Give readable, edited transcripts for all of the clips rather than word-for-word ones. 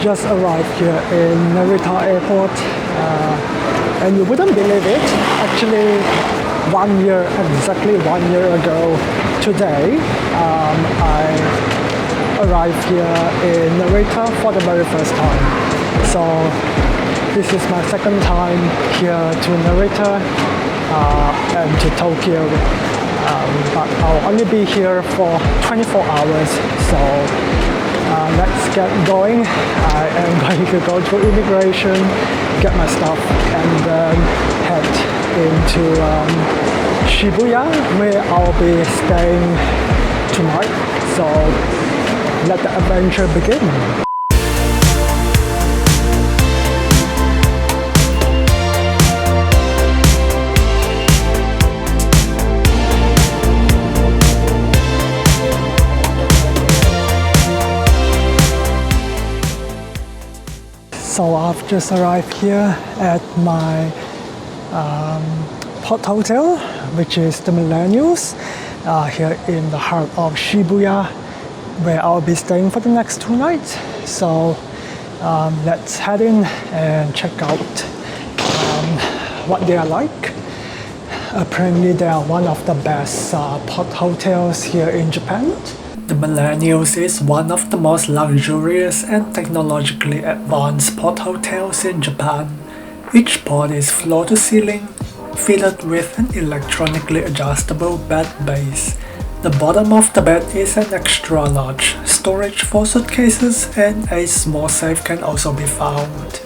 just arrived here in Narita Airport, and you wouldn't believe it. Actually, exactly 1 year ago today, I arrived here in Narita for the very first time. So this is my second time here to Narita and to Tokyo, but I'll only be here for 24 hours. So let's get going. I am going to go to immigration, get my stuff, and then head into Shibuya, where I'll be staying tonight. So let the adventure begin. So I've just arrived here at my port hotel, which is the Millennials, here in the heart of Shibuya, where I'll be staying for the next 2 nights. So let's head in and check out what they are like. Apparently they are one of the best port hotels here in Japan. The Millennials is one of the most luxurious and technologically advanced port hotels in Japan. Each port is floor-to-ceiling, fitted with an electronically adjustable bed base. The bottom of the bed is an extra large storage for suitcases, and a small safe can also be found.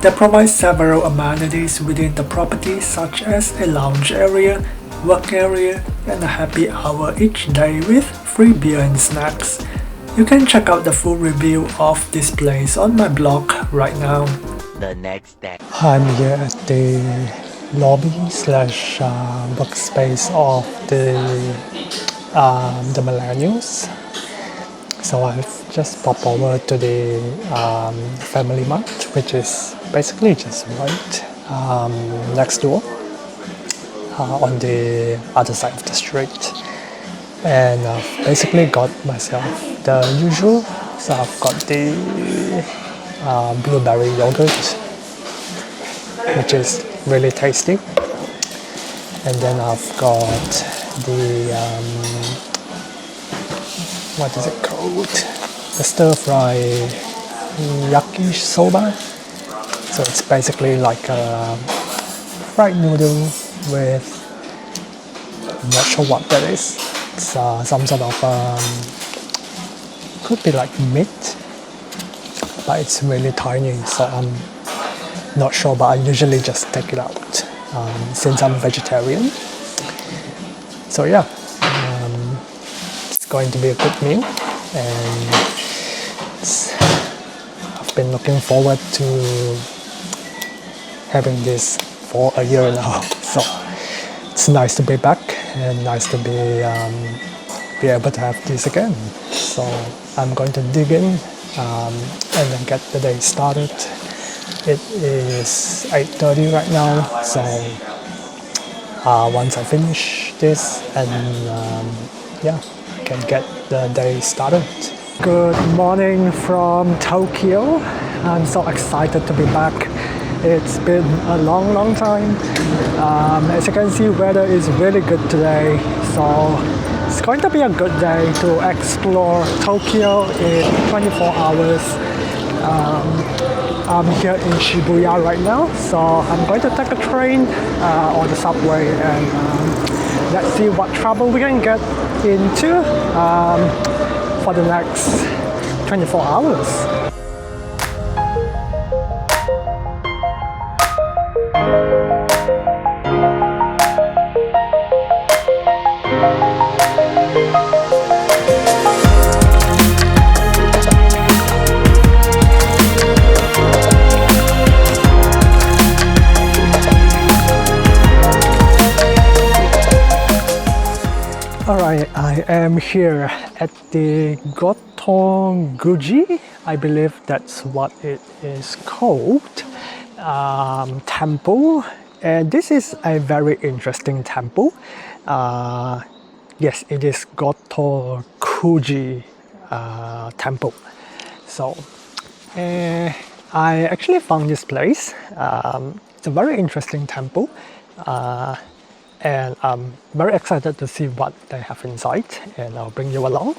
They provide several amenities within the property, such as a lounge area, work area, and a happy hour each day with free beer and snacks. You can check out the full review of this place on my blog right now. The next day, I'm here at the lobby slash workspace of the Millennials. So I've just popped over to the Family Mart, which is basically just right next door on the other side of the street. And I've basically got myself the usual. So I've got the blueberry yogurt, which is really tasty. And then I've got the what is it called? The stir-fry yaki soba. So it's basically like a fried noodle with, I'm not sure what that is. It's some sort of could be like meat, but it's really tiny, so I'm not sure, but I usually just take it out since I'm vegetarian. So yeah, it's going to be a good meal, and I've been looking forward to having this for a year now. So it's nice to be back and nice to be able to have this again. So I'm going to dig in and then get the day started. It is 8:30 right now, so once I finish this, and yeah, I can get the day started. Good morning from Tokyo. I'm so excited to be back. It's been a long time. As you can see, weather is really good today, so it's going to be a good day to explore Tokyo in 24 hours. I'm here in Shibuya right now, so I'm going to take a train or the subway, and let's see what trouble we can get into for the next 24 hours. Alright, I am here at the Gōtokuji, I believe that's what it is called, temple. And this is a very interesting temple. Yes, it is Gōtokuji Temple. So I actually found this place. It's a very interesting temple, and I'm very excited to see what they have inside, and I'll bring you along.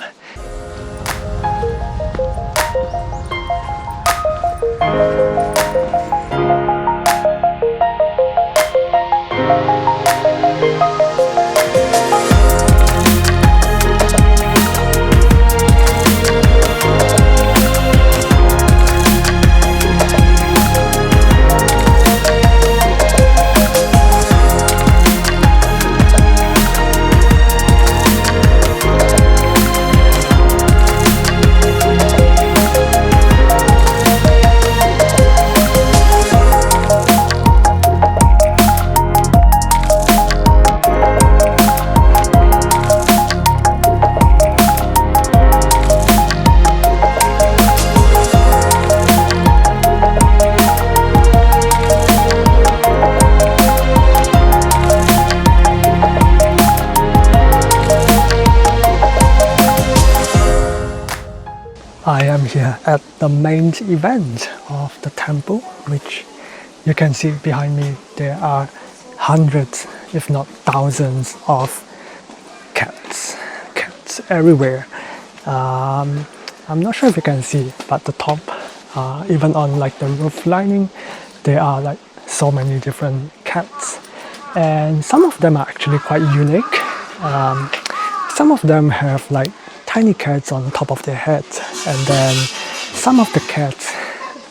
I am here at the main event of the temple, which you can see behind me. There are hundreds, if not thousands, of cats everywhere. I'm not sure if you can see, but the top, even on like the roof lining, there are like so many different cats, and some of them are actually quite unique. Some of them have like tiny cats on top of their heads, and then some of the cats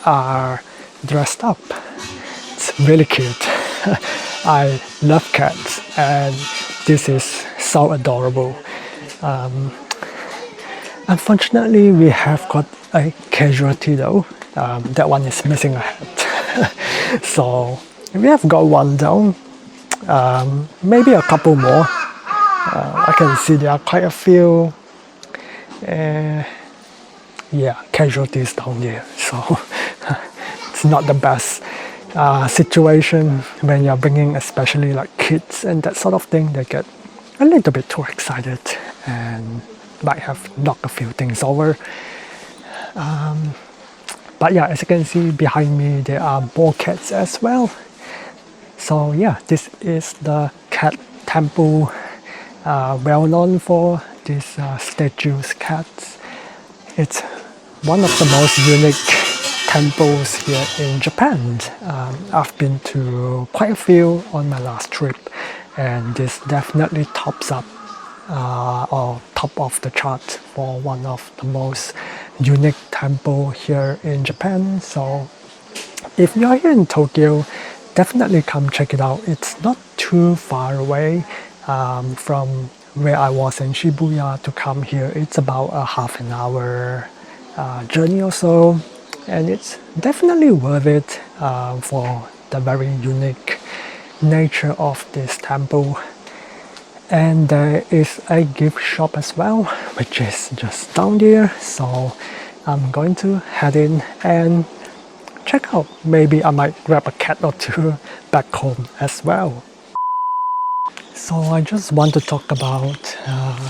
are dressed up. It's really cute. I love cats, and this is so adorable. Unfortunately, we have got a casualty though. That one is missing a head. So we have got one down, maybe a couple more. I can see there are quite a few casualties down there, so it's not the best situation when you're bringing especially like kids and that sort of thing. They get a little bit too excited and might have knocked a few things over. But yeah, as you can see behind me, there are more cats as well. So yeah, this is the cat temple, well known for these statues, cats. It's one of the most unique temples here in Japan. I've been to quite a few on my last trip, and this definitely tops up or top of the chart for one of the most unique temple here in Japan. So if you're here in Tokyo, definitely come check it out. It's not too far away from where I was in Shibuya to come here. It's about a half an hour journey or so, and it's definitely worth it for the very unique nature of this temple. And there is a gift shop as well, which is just down there, so I'm going to head in and check out. Maybe I might grab a cat or two back home as well. So I just want to talk about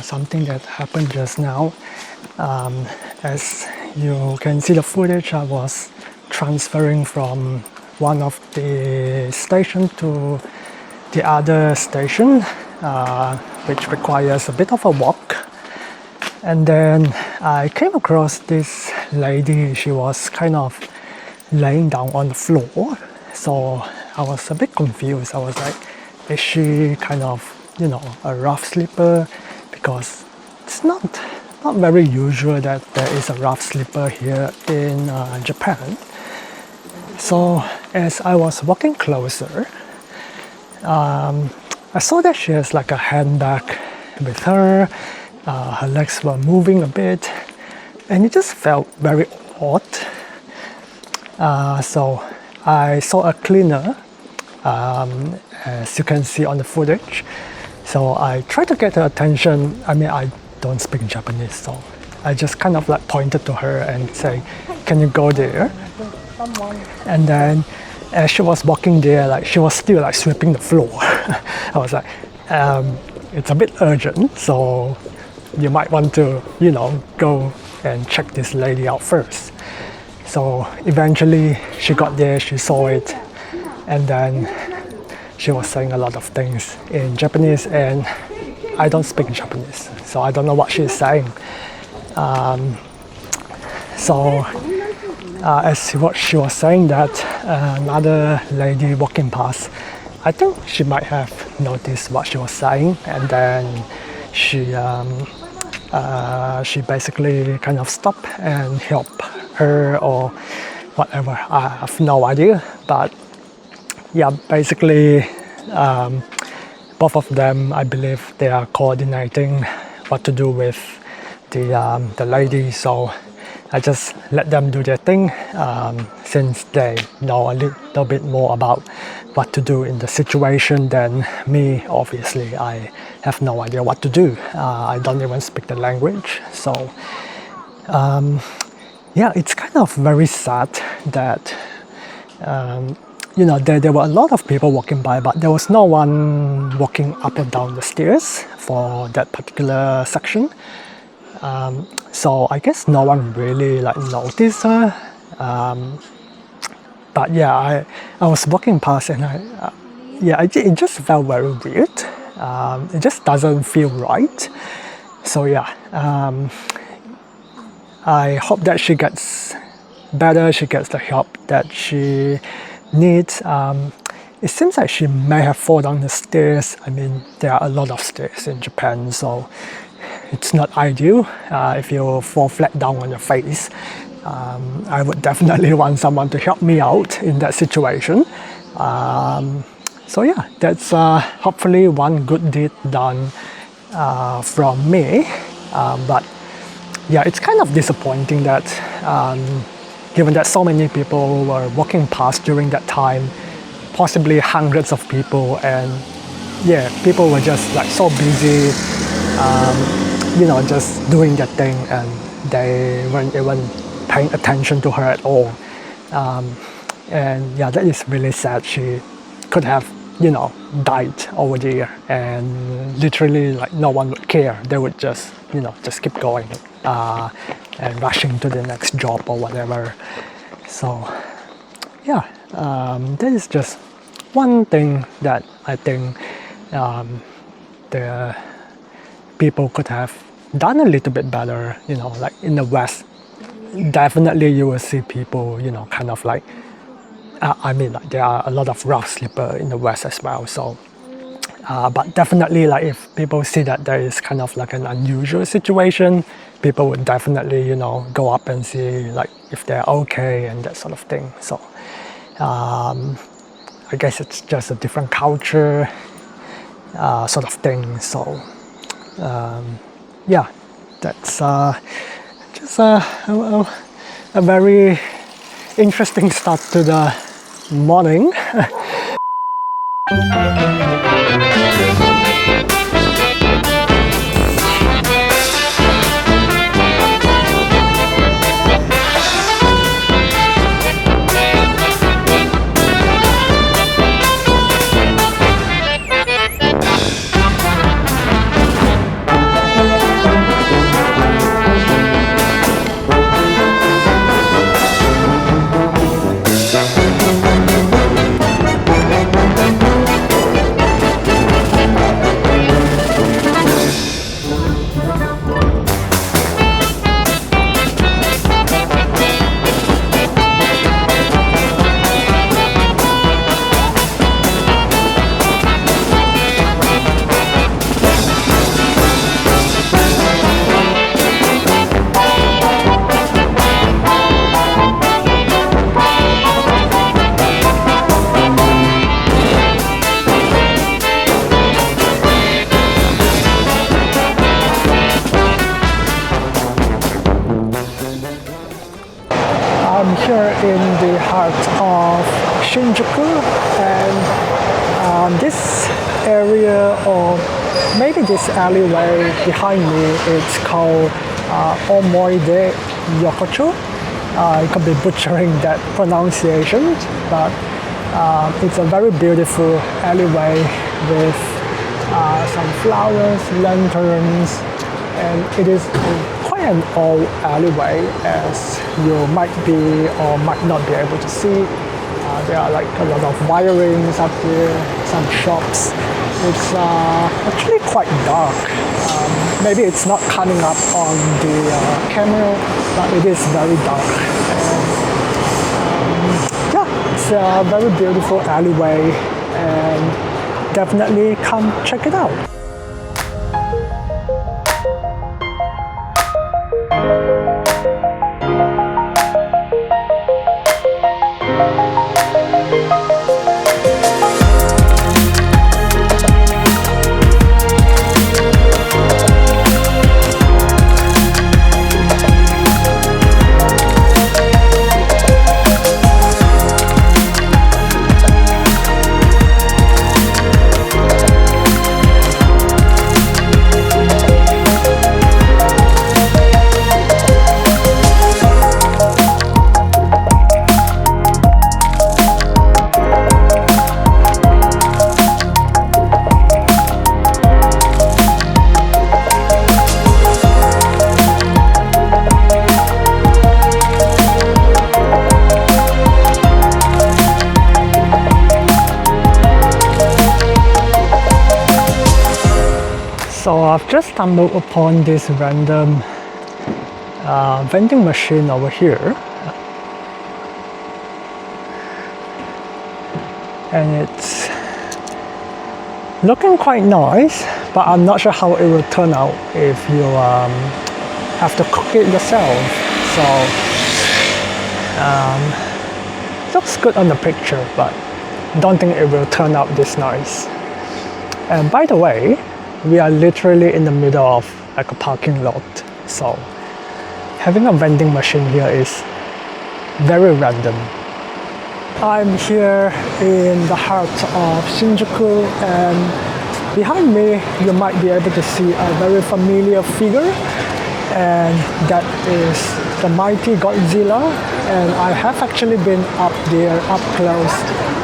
something that happened just now. As you can see the footage, I was transferring from one of the stations to the other station, which requires a bit of a walk. And then I came across this lady. She was kind of laying down on the floor. So I was a bit confused. I was like, is she kind of, a rough sleeper? Because it's not very usual that there is a rough sleeper here in Japan. So as I was walking closer, I saw that she has like a handbag with her. Her legs were moving a bit, and it just felt very odd. So I saw a cleaner, as you can see on the footage. So I tried to get her attention. I mean, I don't speak Japanese, so I just kind of like pointed to her and say, "Can you go there?" And then as she was walking there, like she was still like sweeping the floor. I was like, it's a bit urgent, so you might want to, go and check this lady out first. So So eventually she got there, she saw it, and then she was saying a lot of things in Japanese, and I don't speak Japanese, so I don't know what she's saying. As what she was saying that another lady walking past, I think she might have noticed what she was saying, and then she basically kind of stopped and helped her or whatever. I have no idea, but yeah, basically both of them, I believe, they are coordinating what to do with the lady. So I just let them do their thing since they know a little bit more about what to do in the situation than me. Obviously, I have no idea what to do. I don't even speak the language. So yeah, it's kind of very sad that there were a lot of people walking by, but there was no one walking up or down the stairs for that particular section. So I guess no one really noticed her. But yeah, I was walking past, and it just felt very weird. It just doesn't feel right. So yeah, I hope that she gets better, she gets the help that she needs. It seems like she may have fallen down the stairs. I mean, there are a lot of stairs in Japan, so it's not ideal if you fall flat down on your face. I would definitely want someone to help me out in that situation. So yeah, that's hopefully one good deed done from me. But yeah, it's kind of disappointing that given that so many people were walking past during that time, possibly hundreds of people, and yeah, people were just so busy, just doing their thing, and they weren't even paying attention to her at all. And yeah, that is really sad. She could have, died over there, and literally no one would care. They would just keep going and rushing to the next job or whatever. So yeah, that is just one thing that I think the people could have done a little bit better. In the West, definitely you will see people, there are a lot of rough sleeper in the West as well. So, but definitely, if people see that there is kind of an unusual situation, people would definitely, go up and see if they're okay and that sort of thing. So, I guess it's just a different culture, sort of thing. So, yeah, that's just a very interesting start to the morning. I'm here in the heart of Shinjuku, and this area, or maybe this alleyway behind me, it's called Omoide Yokocho. I could be butchering that pronunciation, but it's a very beautiful alleyway with some flowers, lanterns, and it is quite quite an old alleyway, as you might be or might not be able to see. There are like a lot of wirings up there, some shops. It's actually quite dark. Maybe it's not coming up on the camera, but it is very dark. Yeah, it's a very beautiful alleyway, and definitely come check it out. So I've just stumbled upon this random vending machine over here, and it's looking quite nice, but I'm not sure how it will turn out if you have to cook it yourself. So looks good on the picture, but don't think it will turn out this nice. And by the way, we are literally in the middle of like a parking lot, so having a vending machine here is very random. I'm here in the heart of Shinjuku, and behind me you might be able to see a very familiar figure, and that is the mighty Godzilla. And I have actually been up there up close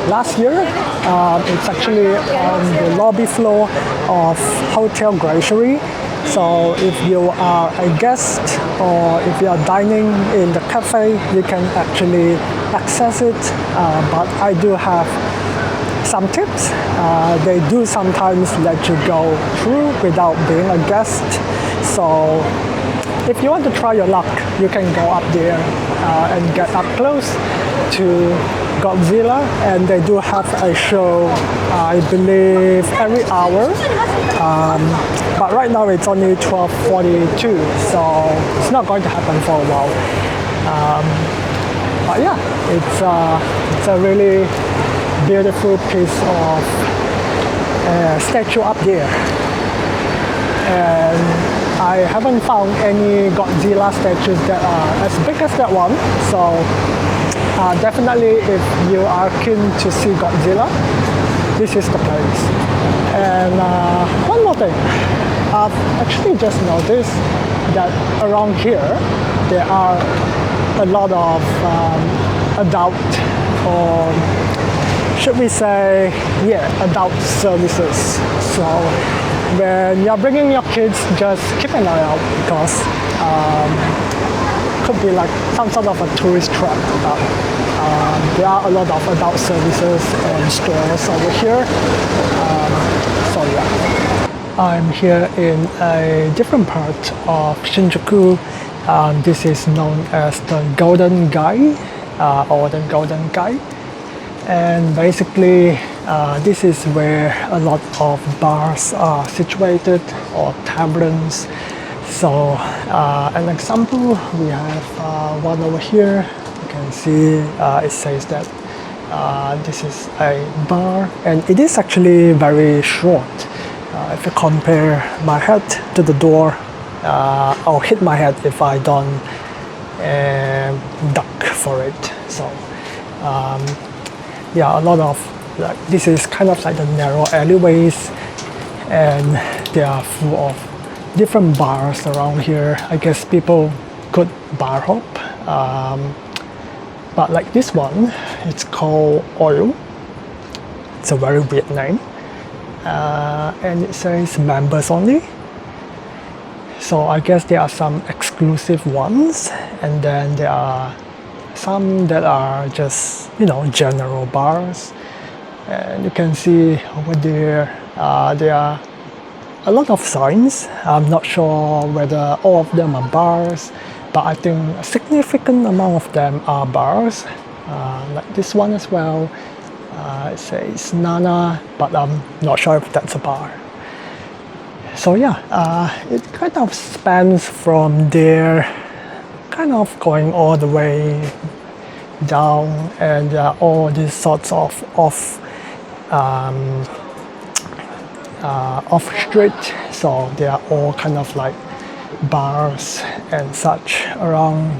last year. It's actually on the lobby floor of Hotel Gracery. So if you are a guest or if you are dining in the cafe, you can actually access it. But I do have some tips. They do sometimes let you go through without being a guest. So if you want to try your luck, you can go up there and get up close to Godzilla, and they do have a show, I believe, every hour. But right now it's only 12:42, so it's not going to happen for a while. But yeah, it's a really beautiful piece of statue up there. And I haven't found any Godzilla statues that are as big as that one, so definitely if you are keen to see Godzilla, this is the place. And one more thing, I've actually just noticed that around here there are a lot of adult, or should we say, adult services. So when you're bringing your kids, just keep an eye out, because could be like some sort of a tourist trap. There are a lot of adult services and stores over here. So yeah, I'm here in a different part of Shinjuku. This is known as the Golden Gai, or the Golden Gai. And basically this is where a lot of bars are situated, or taverns. So an example, we have one over here. You can see it says that this is a bar, and it is actually very short. If you compare my head to the door, I'll hit my head if I don't duck for it. So yeah, a lot of this is kind of like the narrow alleyways, and they are full of different bars around here. I guess people could bar hop, but like this one, it's called Oil. It's a very weird name, and it says members only. So I guess there are some exclusive ones, and then there are some that are just, you know, general bars. And you can see over there, there are a lot of signs. I'm not sure whether all of them are bars, but I think a significant amount of them are bars. Like this one as well. It says Nana, but I'm not sure if that's a bar. So yeah, it kind of spans from there, kind of going all the way down, and there are all these sorts of off street, so they are all kind of like bars and such around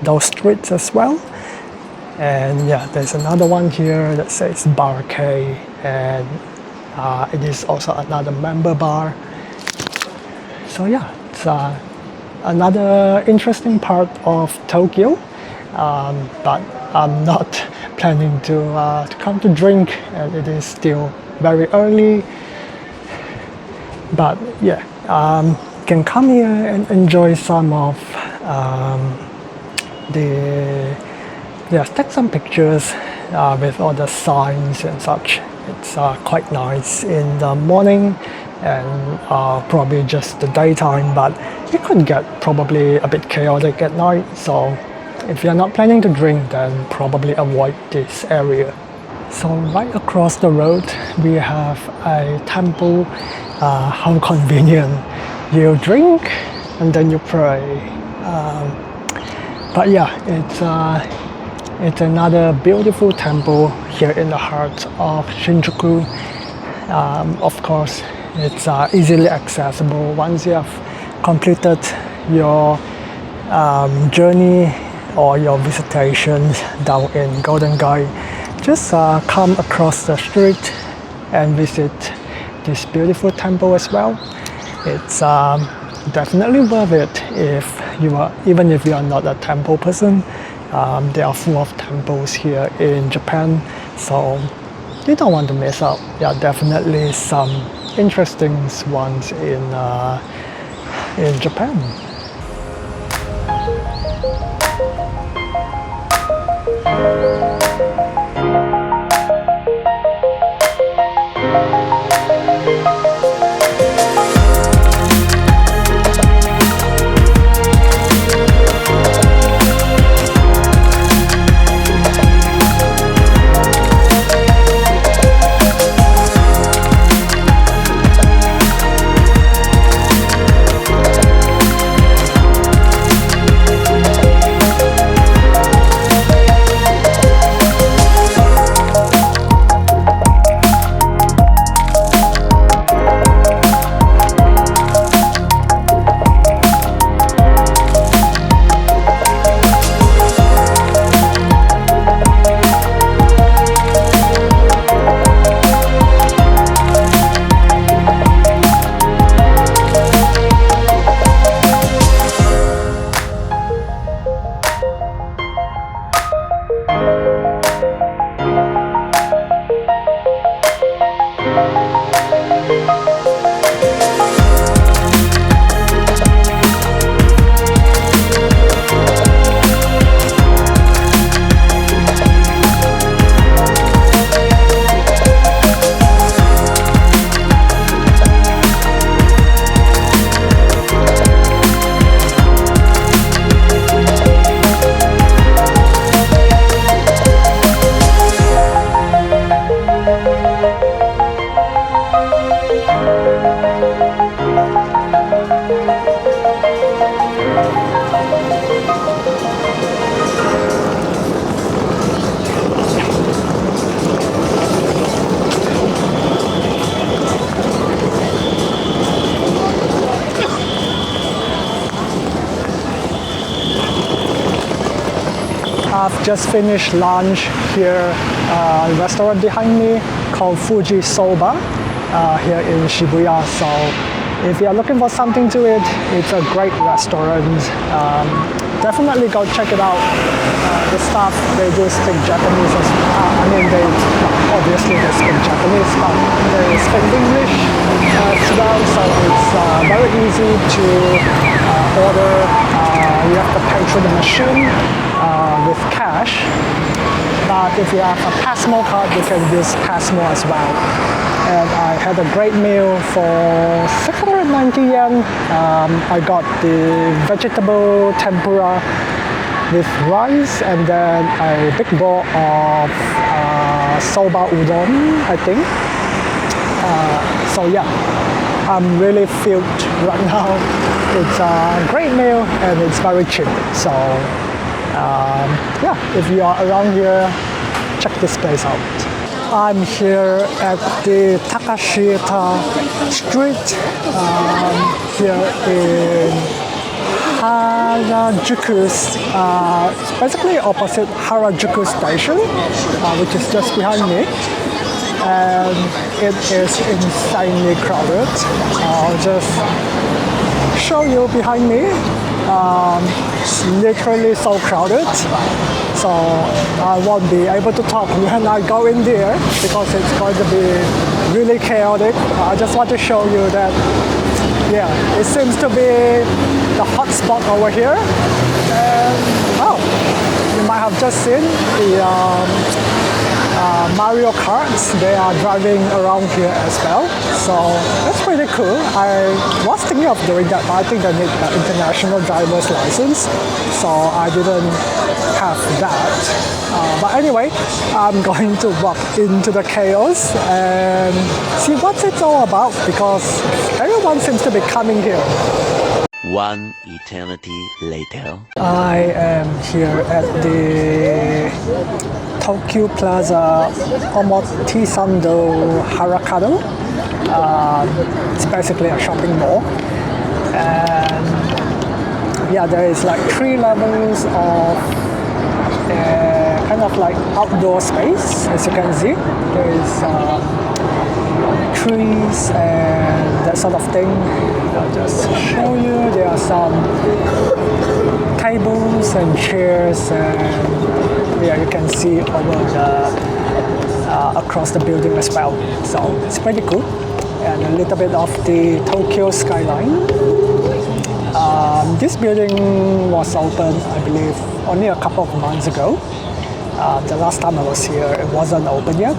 those streets as well. And yeah, there's another one here that says Bar K, and it is also another member bar. So yeah, it's another interesting part of Tokyo, but I'm not planning to come to drink, and it is still very early. But yeah, can come here and enjoy some of take some pictures with all the signs and such. It's quite nice in the morning and probably just the daytime, but it could get probably a bit chaotic at night. So if you're not planning to drink, then probably avoid this area. So right across the road, we have a temple. How convenient. You drink and then you pray. But yeah, it's another beautiful temple here in the heart of Shinjuku. Of course, it's easily accessible. Once you have completed your journey or your visitation down in Golden Gate, just come across the street and visit this beautiful temple as well. It's definitely worth it even if you are not a temple person. There are full of temples here in Japan, so you don't want to miss out. There are definitely some interesting ones in Japan. I've just finished lunch here, a restaurant behind me called Fuji Soba here in Shibuya. So if you're looking for something to eat, it's a great restaurant. Definitely go check it out. The staff, they do speak Japanese as well. I mean, obviously they speak Japanese, but they speak English as well, so it's very easy to order. You have to pay through the machine with cash. But if you have a Passmo card, you can use Passmo as well. And I had a great meal for 690 yen. I got the vegetable tempura with rice and then a big bowl of soba udon, I think. So yeah, I'm really filled right now. It's a great meal and it's very cheap. So yeah, if you are around here, check this place out. I'm here at the Takeshita Street here in Harajuku's, basically opposite Harajuku Station, which is just behind me. And it is insanely crowded. I'll just show you behind me. It's literally so crowded. So I won't be able to talk when I go in there because it's going to be really chaotic. I just want to show you that, yeah, it seems to be the hot spot over here. And oh, you might have just seen the Mario Karts. They are driving around here as well. So that's pretty cool. I was thinking of doing that, but I think I need an international driver's license. So I didn't have that. But anyway, I'm going to walk into the chaos and see what it's all about because everyone seems to be coming here. One eternity later. I am here at the Tokyo Plaza Omotesando Harakado. It's basically a shopping mall. And yeah, there is like 3 levels of kind of like outdoor space. As you can see, there is trees and that sort of thing. I'll just show you. There are some tables and chairs, and yeah, you can see over the across the building as well. So it's pretty cool, and a little bit of the Tokyo skyline. This building was opened, I believe, only a couple of months ago. The last time I was here, it wasn't open yet,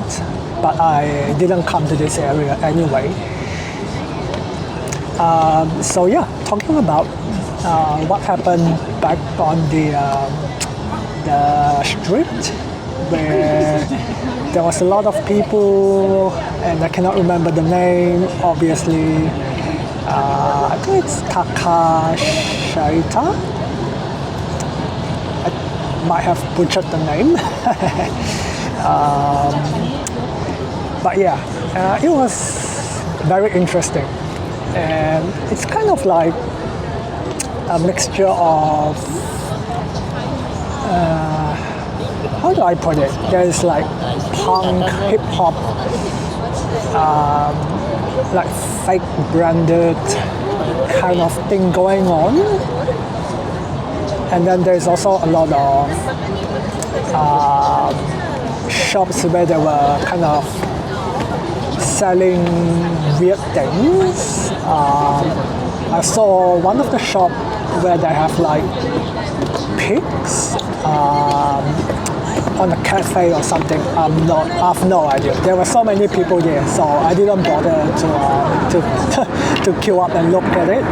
but I didn't come to this area anyway. So yeah, talking about what happened back on the street where there was a lot of people and I cannot remember the name, obviously. I think it's Takeshita. I might have butchered the name. But yeah, it was very interesting. And it's kind of like a mixture of, how do I put it? There's like punk, hip hop, like fake branded kind of thing going on. And then there's also a lot of shops where they were kind of selling weird things. I saw one of the shop where they have like pigs on a cafe or something. I have no idea. There were so many people there, so I didn't bother to queue up and look at it.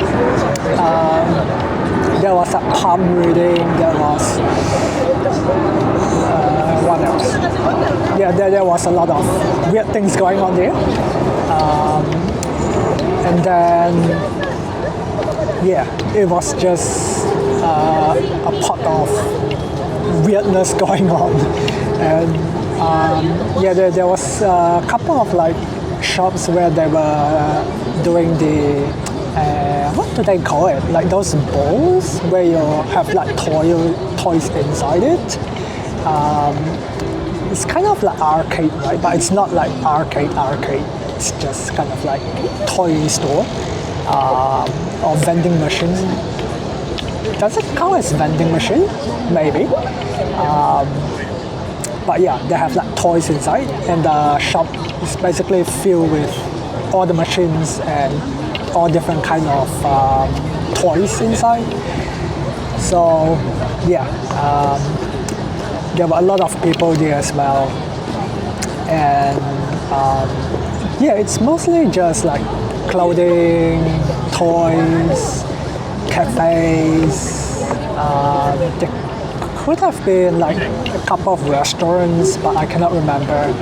There was a palm reading. There was what else? Yeah, there was a lot of weird things going on there. And then, yeah, it was just a pot of weirdness going on. And yeah, there was a couple of like shops where they were doing the what do they call it? Like those bowls where you have like toys inside it. It's kind of like arcade, right? But it's not like arcade. It's just kind of like toy store or vending machine. Does it count as vending machine? Maybe. But yeah, they have like toys inside, and the shop is basically filled with all the machines and all different kind of toys inside. So yeah, there were a lot of people there as well, and yeah, it's mostly just like clothing, toys, cafes. There could have been like a couple of restaurants, but I cannot remember.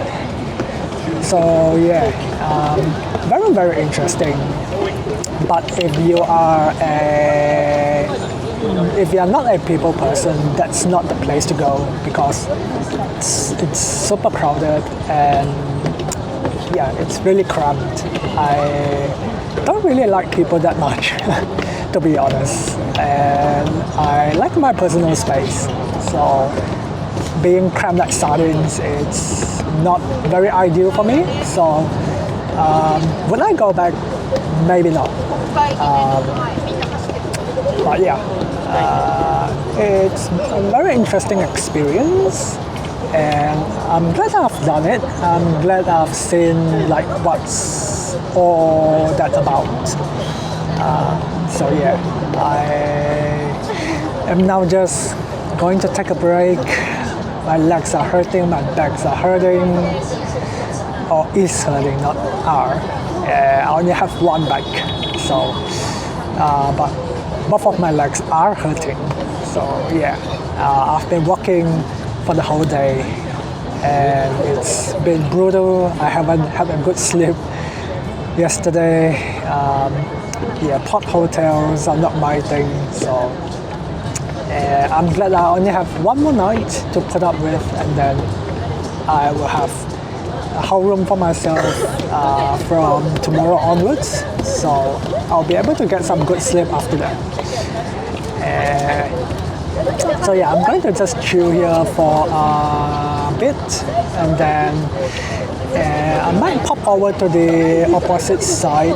So yeah, very very interesting. But if you are not a people person, that's not the place to go, because it's super crowded and yeah, it's really cramped. I don't really like people that much, to be honest, and I like my personal space. So being cramped like sardines, it's not very ideal for me. So when I go back, maybe not. But yeah, it's a very interesting experience, and I'm glad I've done it. I'm glad I've seen like what's all that about. So yeah, I am now just going to take a break. My legs are hurting, my backs are hurting, or is hurting, not are. I only have one bike, so but both of my legs are hurting. So yeah, I've been walking for the whole day, and it's been brutal. I haven't had a good sleep yesterday. Yeah, top hotels are not my thing, so I'm glad I only have one more night to put up with, and then I will have a whole room for myself from tomorrow onwards. So I'll be able to get some good sleep after that. So yeah, I'm going to just chill here for a bit, and then I might pop over to the opposite side.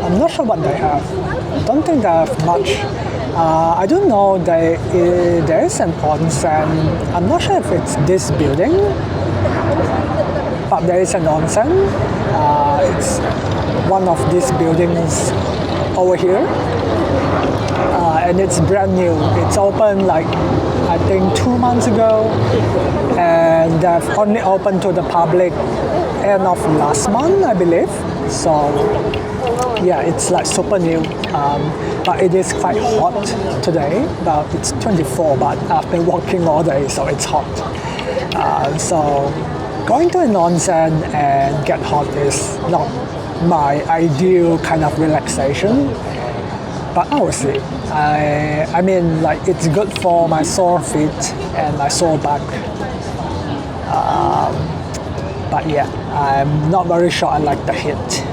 I'm not sure what they have. I don't think they have much. I don't know, there is an onsen. I'm not sure if it's this building, but there is an onsen. It's one of these buildings over here, and it's brand new. It's opened like I think 2 months ago, and they've only opened to the public end of last month, I believe. So yeah, it's like super new, but it is quite hot today. But it's 24, but I've been walking all day, so it's hot. So going to an onsen and get hot is not my ideal kind of relaxation, but I will see. I mean, like, it's good for my sore feet and my sore back. But yeah, I'm not very sure I like the heat.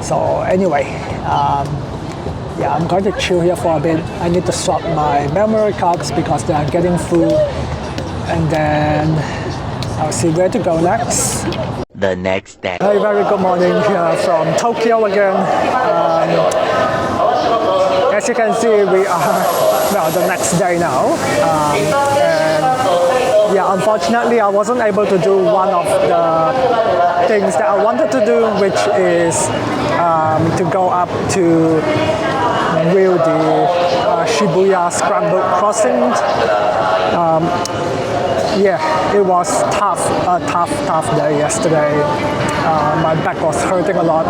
So anyway, yeah, I'm going to chill here for a bit. I need to swap my memory cards because they are getting full, and then I'll see where to go next. The next day. Hey, very good morning here from Tokyo again. As you can see, we are, well, the next day now. And yeah, unfortunately, I wasn't able to do one of the things that I wanted to do, which is to go up to view the Shibuya Scrambled Crossing. Yeah, it was a tough day yesterday. My back was hurting a lot,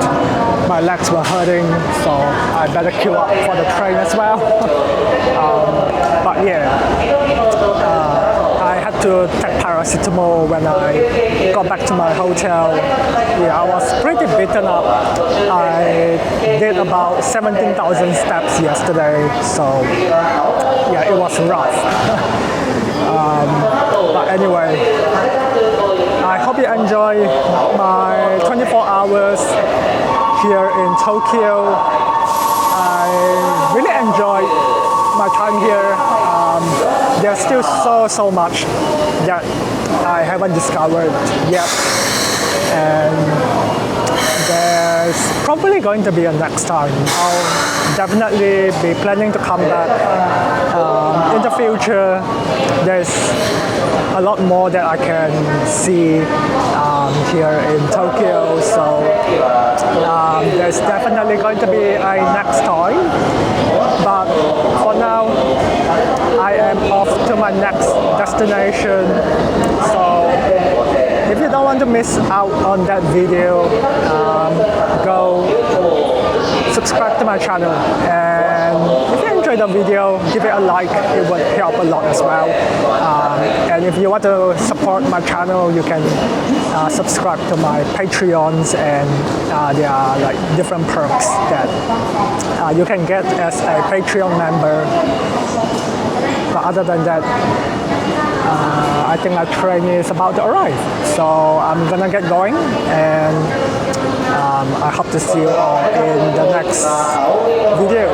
my legs were hurting, so I better queue up for the train as well. But yeah, I had to take paracetamol when I got back to my hotel. Yeah, I was pretty beaten up. I did about 17,000 steps yesterday, so yeah, it was rough. But anyway, I hope you enjoy my 24 hours here in Tokyo. I really enjoyed my time here. There's still so much that I haven't discovered yet, and there's probably going to be a next time. I'll definitely be planning to come back in the future. There's a lot more that I can see here in Tokyo, so there's definitely going to be a next time. But for now, I am off to my next destination. So if you don't want to miss out on that video, go subscribe to my channel. And if you enjoyed the video, give it a like. It would help a lot as well. And if you want to support my channel, you can subscribe to my Patreons, and there are like different perks that you can get as a Patreon member. But other than that, I think my train is about to arrive. So I'm gonna get going, and I hope to see you all in the next video.